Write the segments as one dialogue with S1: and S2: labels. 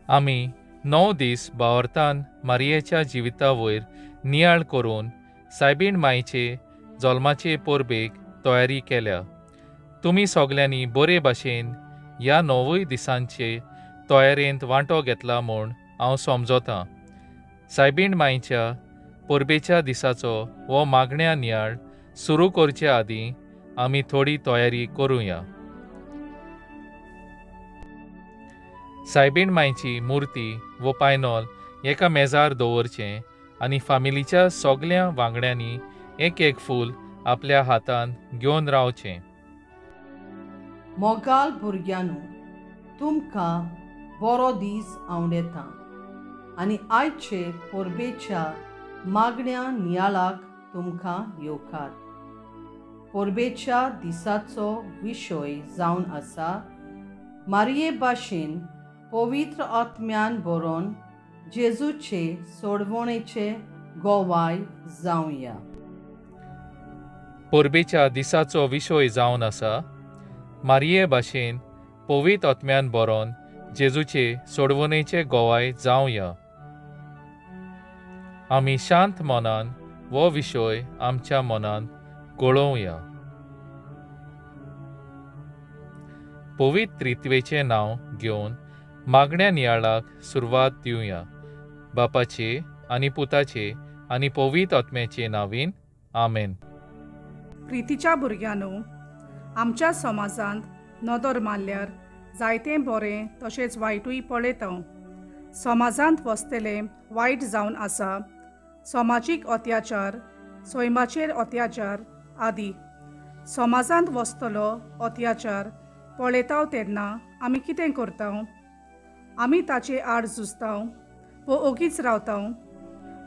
S1: आमी 9 दीस भावार्थान मारयेच्या जिविता वयर नियाळ करून सायबीण मायचे जल्माचे परबेक तयारी केल्या. तुमी सगल्यांनी बरे भाशेन ह्या 9 दिसांचे तयारेंत वांटो घेतला म्हूण हांव समजतां. सायबीण मायच्या परबेच्या दिसाचो हो मागण्या नियाळ सुरू करचे आदीं आमी थोडी तयारी करुया. सायबीण मायची मुर्ती वो पायनोल एका मेजार दवरचें आनी फामिलीच्या सगल्या वांगड्यांनी एक एक फूल आपल्या हातान घेवन रावचें.
S2: मोगाल भुरग्यांनो, तुमकां बरो दीस आवडेता आनी आयचे परबेच्या मागण्या नियाळाक तुमकां येवकार. परबेच्या दिसाचो विशय जावन आसा मारये भाशेन पवित्र आत्म्यान बरोवन जेजूचे सोडवणेचे गोवाय जावया.
S1: परबेच्या दिसाचो विशय जावन आसा मारये भाशेन पवित्र आत्म्यान बरोवन जेजूचे सोडवणेचे गोवाय जावया. आमी शांत मनान हो विशय आमच्या मनान कळोवया. पवित्र त्रित्वेचें नांव घेवन मागण्या नियाळाक सुरवात दिवया. बापाचे आनी पुताचे आनी पवित्र आत्म्याचे नांवीन. आमेन.
S3: प्रितीच्या भुरग्यांनो, आमच्या समाजांत नदर मारल्यार जायतें बरें तशेंच वायटूय पळयता. समाजांत वसतलें वायट जावन आसा समाजीक अत्याचार, सैमाचेर अत्याचार आदी. समाजांत वसतलो अत्याचार पळयता तेन्ना आमी कितें करता? आमी ताचे आड झुजता वो ओगीच रावता.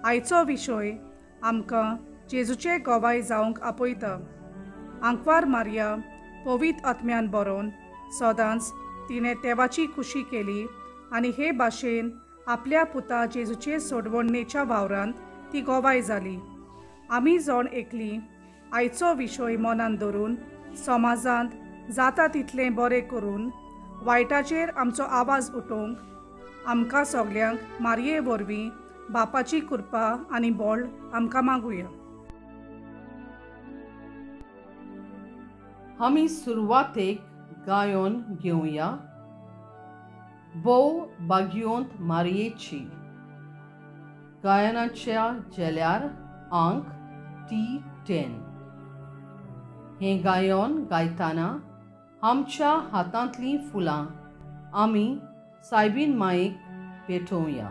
S3: आयचो विशय आमकां जेजूचे गोवाय जावंक आपयता. आंकवार मारया पवित्र आत्म्यान बरोवन सदांच तिणें देवाची खुशी केली आनी हे भाशेन आपल्या पुता जेजूचे सोडवणेच्या वावरांत ती गोवाय जाली. आमी जण एकली आयचो विशय मनान धरून समाजांत जाता तितलें बरें करून वायटाचेर आमचो आवाज उठोवंक आमकां सगल्यांक मारये वरवीं बापाची कृपा आनी बळ आमकां मागुया.
S2: आमी सुरवातेक गायोन घेवया बोव बागयोंत मारयेची. गायनाच्या जेल्यार अंक T10. हें गायन गायतना आमच्या हातांतलीं फुलां आमी सायबीण मायेक भेटोवया.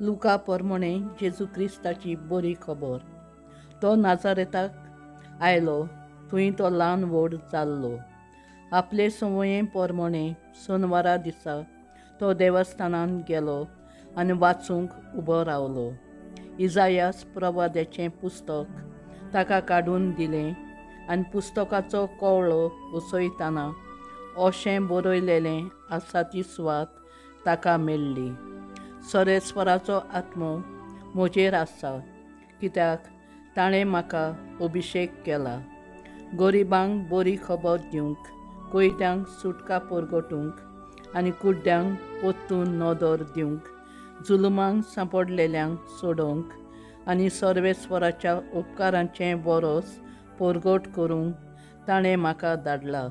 S4: लुका प्रमाणे जेजू क्रिस्ताची बरी खबर. तो नाजारेताक आयलो, थंय तो ल्हान व्हड जाल्लो. आपले संवये प्रमाणे सोनवारा दिसा तो देवस्थानान गेलो आनी वाचूंक उबो रावलो. इजायास प्रवाद्याचें पुस्तक ताका काडून दिलें आनी पुस्तकाचो कवळो उसयतना अशें बरयलेलें आसा ती सुवात ताका मेळ्ळी. सरेस्वराचो आत्मो म्हजेर आसा, कित्याक ताणें म्हाका अभिशेक केला. गरिबांक बरी खबर दिवंक, कोयत्यांक सुटका परगटूंक आनी कुड्ड्यांक पोत्तून नदर दिवंक, जुलमांक सांपडलेल्यांक सोडोवंक आनी सर्वेस्वराच्या उपकारांचें बरोस परगट करूंक ताणें म्हाका धाडला.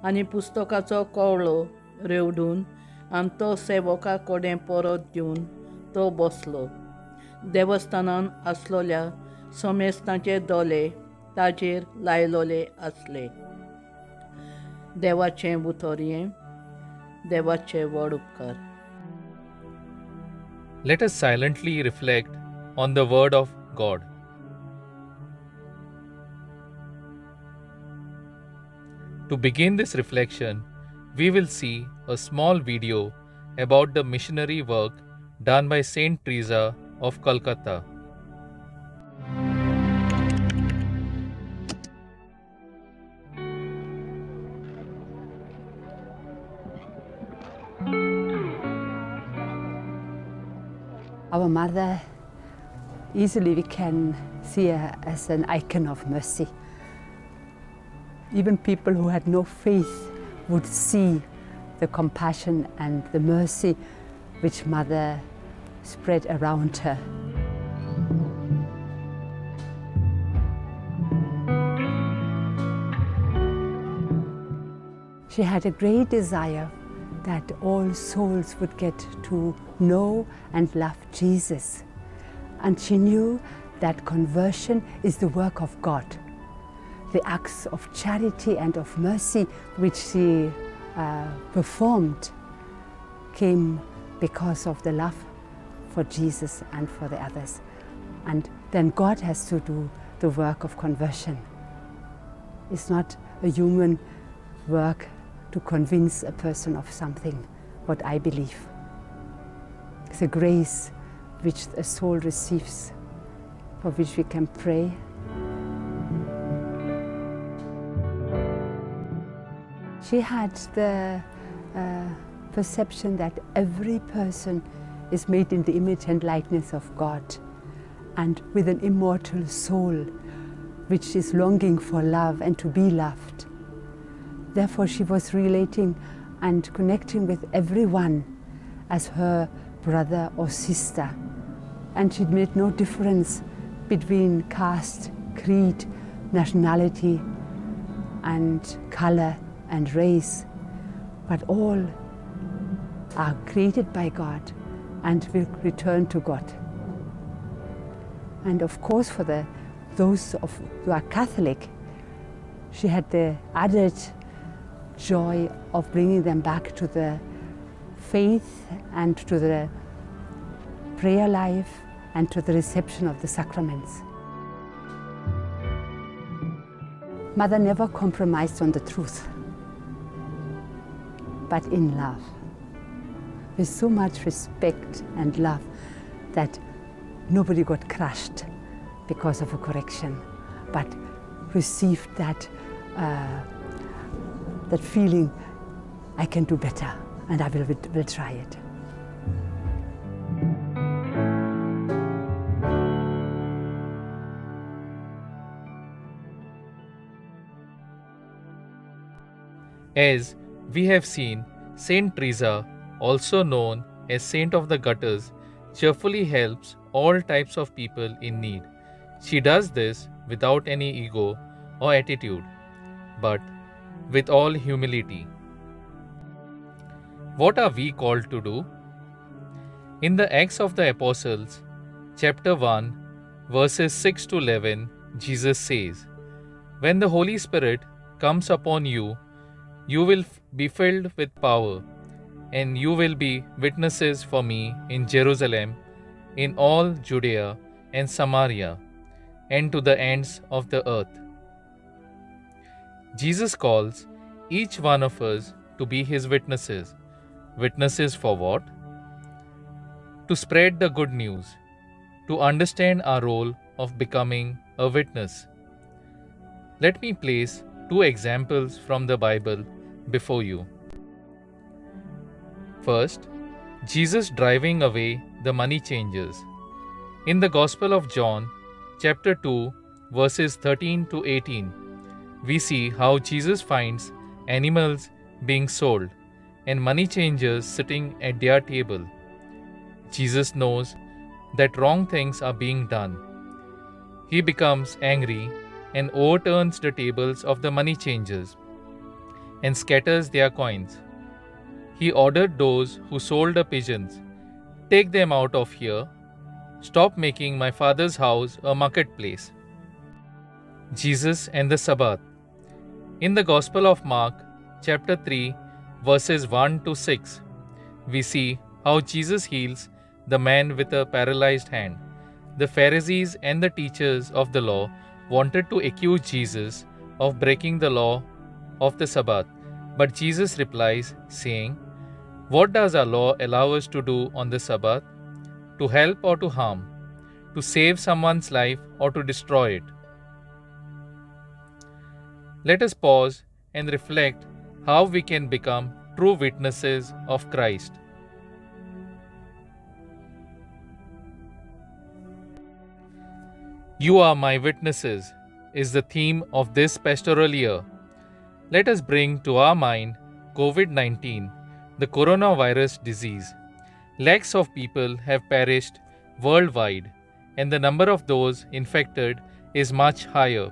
S4: आनी पुस्तकाचो कवळो रेवडून आनी तो सेवका कडेन परत दिवन तो बसलो. देवस्थानान आसलोल्या समेस्तांचे दोले ताजेर लायलोले आसले. देवाचें उतोरयें, देवाचे व्हड उपकार.
S1: Let us silently reflect on the word of God. To begin this reflection, we will see a small video about the missionary work done by Saint Teresa of Calcutta.
S5: Our mother, easily we can see her as an icon of mercy. Even people who had no faith would see the compassion and the mercy which Mother spread around her. She had a great desire that all souls would get to know and love Jesus. And she knew that conversion is the work of God. The acts of charity and of mercy which she performed came because of the love for Jesus and for the others. And then God has to do the work of conversion. It's not a human work to convince a person of something, what I believe. It's a grace which a soul receives, for which we can pray. She had the perception that every person is made in the image and likeness of God, and with an immortal soul which is longing for love and to be loved. Therefore, she was relating and connecting with everyone as her brother or sister. And she made no difference between caste, creed, nationality, and color and race. But all are created by God and will return to God. And of course, for those who are Catholic, she had the added joy of bringing them back to the faith and to the prayer life and to the reception of the sacraments. Mother never compromised on the truth, but in love, with so much respect and love that nobody got crushed because of a correction, but received that feeling, I can do better, and I will try it.
S1: As we have seen, Saint Teresa, also known as Saint of the Gutters, cheerfully helps all types of people in need. She does this without any ego or attitude, but with all humility. What are we called to do? In the Acts of the Apostles, chapter 1, verses 6 to 11, Jesus says, "When the Holy Spirit comes upon you, you will be filled with power, and you will be witnesses for me in Jerusalem in all Judea and Samaria, and to the ends of the earth. Jesus calls each one of us to be his witnesses. Witnesses for what? To spread the good news, to understand our role of becoming a witness. Let me place two examples from the Bible before you. First, Jesus driving away the money changers. In the Gospel of John, chapter 2, verses 13 to 18, we see how Jesus finds animals being sold and money changers sitting at their table. Jesus knows that wrong things are being done. He becomes angry and overturns the tables of the money changers and scatters their coins. He ordered those who sold the pigeons, "Take them out of here. Stop making my Father's house a marketplace." Jesus and the Sabbath. In the Gospel of Mark, chapter 3, verses 1 to 6, we see how Jesus heals the man with a paralyzed hand. The Pharisees and the teachers of the law wanted to accuse Jesus of breaking the law of the Sabbath, but Jesus replies, saying, "What does our law allow us to do on the Sabbath? To help or to harm? To save someone's life or to destroy it?" Let us pause and reflect how we can become true witnesses of Christ. "You are my witnesses" is the theme of this pastoral year. Let us bring to our mind COVID-19, the coronavirus disease. Lakhs of people have perished worldwide, and the number of those infected is much higher.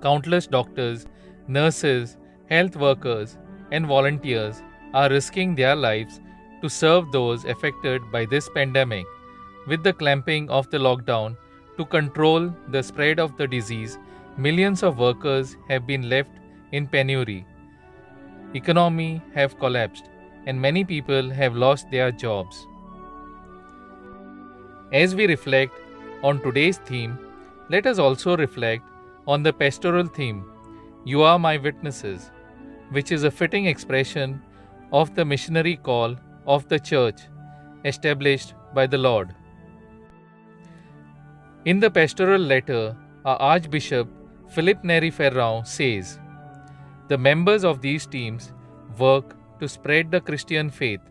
S1: Countless doctors, nurses, health workers, and volunteers are risking their lives to serve those affected by this pandemic. With the clamping of the lockdown to control the spread of the disease, millions of workers have been left in penury. Economy have collapsed, and many people have lost their jobs. As we reflect on today's theme, let us also reflect on the pastoral theme, "You are my witnesses," which is a fitting expression of the missionary call of the church established by the Lord. In the pastoral letter, our Archbishop Philip Neri Ferrão says, "The members of these teams work to spread the Christian faith.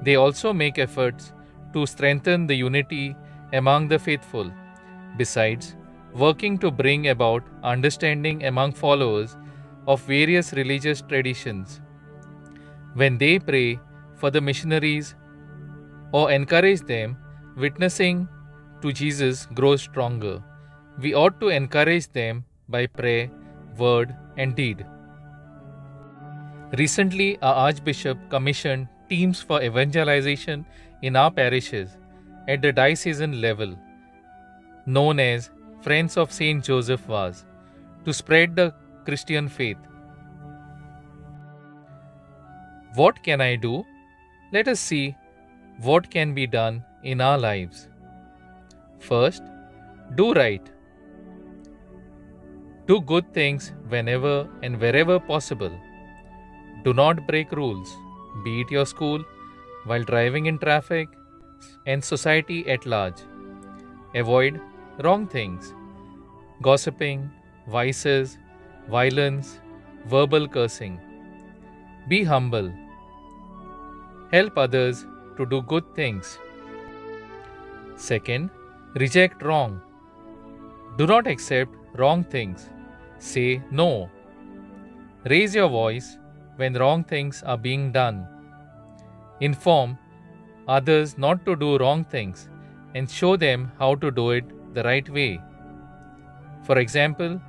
S1: They also make efforts to strengthen the unity among the faithful, besides working to bring about understanding among followers of various religious traditions. When they pray for the missionaries or encourage them, witnessing to Jesus grows stronger. We ought to encourage them by prayer, word, and deed." Recently, our Archbishop commissioned teams for evangelization in our parishes at the diocesan level, known as Friends of St. Joseph Vaz, to spread the Christian faith. What can I do? Let us see what can be done in our lives. First, do right. Do good things whenever and wherever possible. Do not break rules, be it your school, while driving in traffic, and society at large. Avoid wrong things, gossiping, vices, violence, verbal cursing. Be humble. Help others to do good things. Second, reject wrong. Do not accept wrong things. Say no. Raise your voice when wrong things are being done. Inform others not to do wrong things and show them how to do it the right way. For example,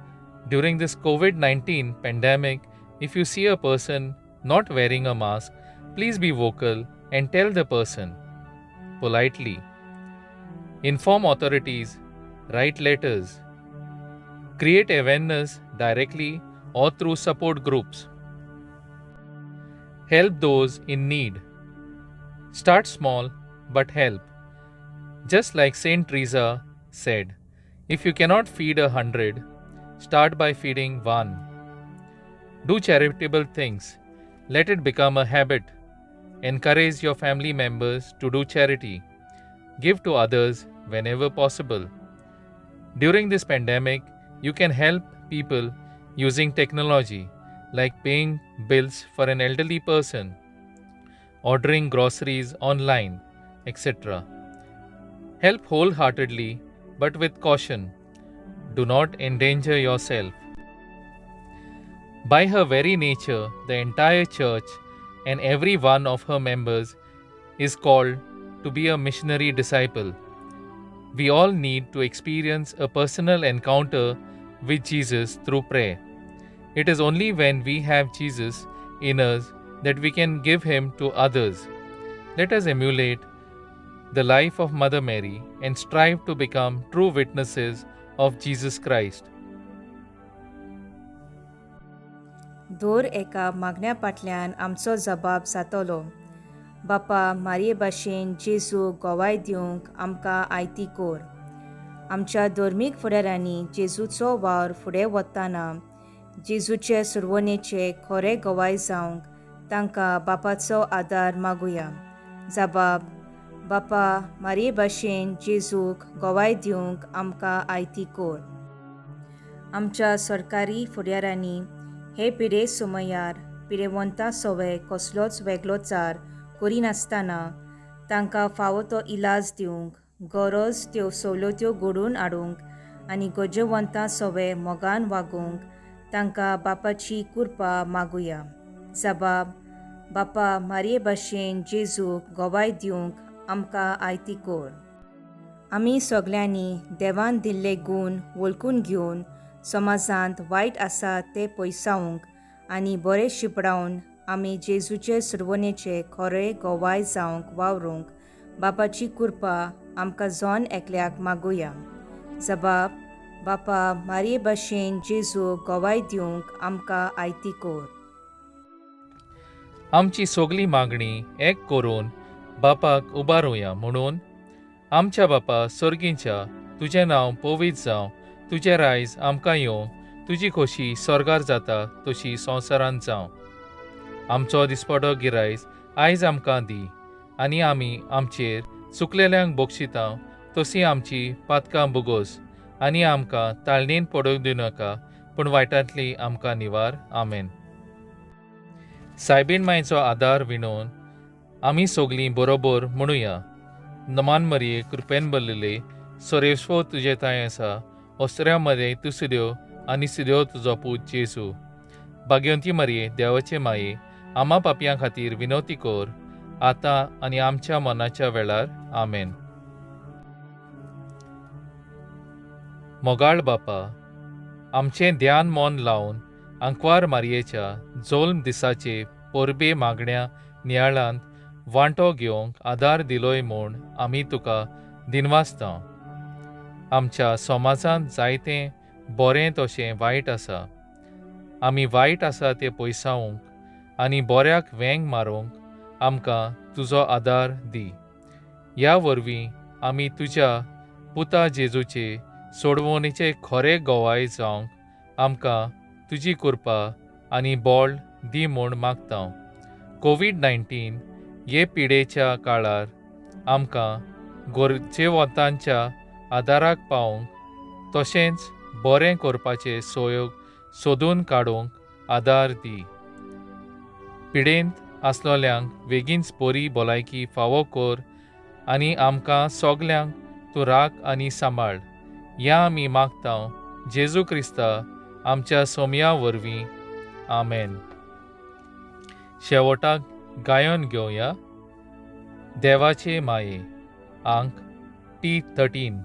S1: during this COVID-19 pandemic, if you see a person not wearing a mask, please be vocal and tell the person politely. Inform authorities, write letters, create awareness directly or through support groups. Help those in need. Start small but help. Just like Saint Teresa said, if you cannot feed 100, start by feeding one. Do charitable things. Let it become a habit. Encourage your family members to do charity. Give to others whenever possible. During this pandemic, you can help people using technology like paying bills for an elderly person, ordering groceries online, etc. Help wholeheartedly but with caution. Do not endanger yourself. By her very nature, the entire church and every one of her members is called to be a missionary disciple. We all need to experience a personal encounter with Jesus through prayer. It is only when we have Jesus in us that we can give him to others. Let us emulate the life of Mother Mary and strive to become true witnesses of Jesus Christ.
S6: दर एका मागण्या फाटल्यान आमचो जबाब जातलो. बापा मारये भाशेन जेजू गोवाय दिवंक आमकां आयती कोर. आमच्या धर्मीक फुडाऱ्यांनी जेजूचो वावर फुडें वतना जेजूचे सुरवणेचे खरे गोवाय जावंक तांकां बापाचो आदार मागुया. जबाब: बापा मारये भाशेन जेजूक गोवाय दिवंक आमकां आयती कोर. आमच्या सरकारी फुडाऱ्यांनी हे पिडे सुमयार पिडेवंता सवय कसलोच वेगळोचार करिनासतना तांकां फावो तो इलाज दिवंक, गरज त्यो सवलत्यो घडोवन हाडूंक आनी गरजेवंता सवय मोगान वागूंक तांकां बापाची कृपा मागुया. जबाब: बापा मारये भाशेन जेजूक गोवाय दिवंक आमकां आयती कोर. आमी सगळ्यांनी देवान दिल्ले गूण वळखून घेवन समाजांत वायट आसा ते पयसावंक आनी बरे शिपडावन आमी जेजूचे सुरवणेचे खरे गोवाय जावंक वावरूंक बापाची कृपा आमकां जोन एकल्याक मागुया. जबाब: बापा मारये भाशेन जेजूक गोवाय दिवंक आमकां आयती कोर.
S1: आमची सगळी मागणी एक करून बापाक उबारुया म्हणून: आमच्या बापा सर्गीच्या, तुजें नांव पवित्र जावं, तुजें रायज आमकां येवं, तुजी खोशी स्वर्गार जाता तशी संवसारांत जावं. आमचो दिसपडो गिरायज आयज आमकां दी, आनी आमी आमचेर चुकलेल्यांक बक्षितां तशी आमची पातकां बुगोस, आनी आमकां ताळणेन पडूंक दिनाका, पूण वायटांतली आमकां निवार. आमेन. सायबीण मायचो आदार विणून आमी सगळीं बरोबर म्हणुया: नमान मरिये कृपेन भरलेले, सोरेश्वर तुजे ताय आसा, ओस्त्र्या मरे तूं सुद्यो आनी सुद्यो तुजो पूत जेजू. भाग्यवंती मरिये देवाचे माये, आमा पापयां खातीर विनवती कोर, आतां आनी आमच्या मनाच्या वेळार. आमेन. मोगाळ बापा, आमचें ध्यान मोन लावन आंकवार मारयेच्या जल्म दिसाचे परबे मागण्या नियाळांत वांटो घेवंक आदार दिलोय म्हूण आमी तुका दिनवासता. आमच्या समाजांत जायतें बरें तशें वायट आसा. आमी वायट आसा तें पयसावंक आनी बऱ्याक वेंग मारूंक आमकां तुजो आदार दी. ह्या वरवीं आमी तुज्या पुता जेजूचे सोडवणेचे खरें गोवाय जावंक आमकां तुजी कृपा आनी बोळ दी म्हूण मागता. कोविड-19 हे पिडेच्या काळार आमकां गरजेवंतांच्या आदाराक पावंक तशेंच बरें करपाचे सोयोग सोदून काडूंक आदार दी. पिडेंत आसलोल्यांक बेगीनच बरी भलायकी फावो कर आनी आमकां सगल्यांक तूं राख आनी सांबाळ. ह्या आमी मागता जेजू क्रिस्ता आमच्या सोम्या वरवीं. आमेन. शेवटाक गायन घेवया. देवाचे माये, अंक T13.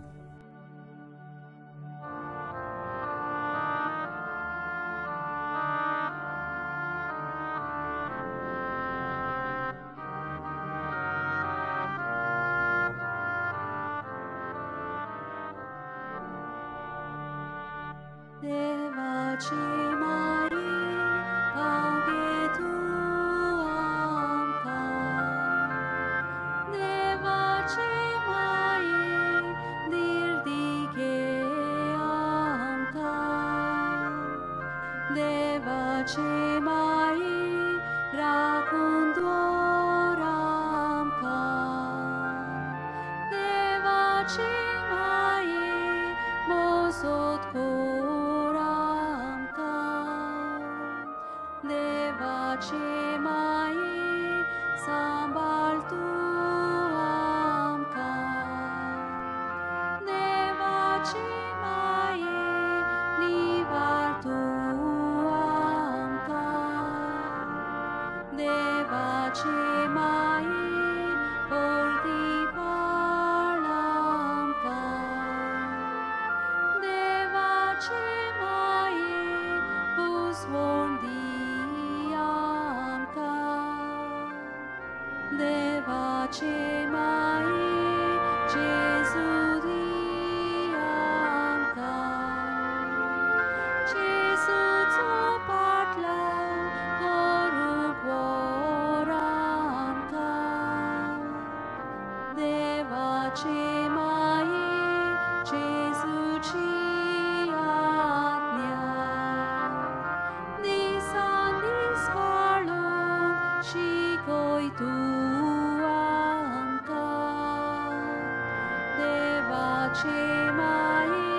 S7: देवाची माये भागे तूं आमकां. देवाची माये देवाचे माये जेजू दी आमकां जेजूचो पाटलाव करूंक वर आमकां देवाचे माये जेजूची आज्ञा दिसान दीस वाळूंक शिकय तूं आमकां देवाचे माये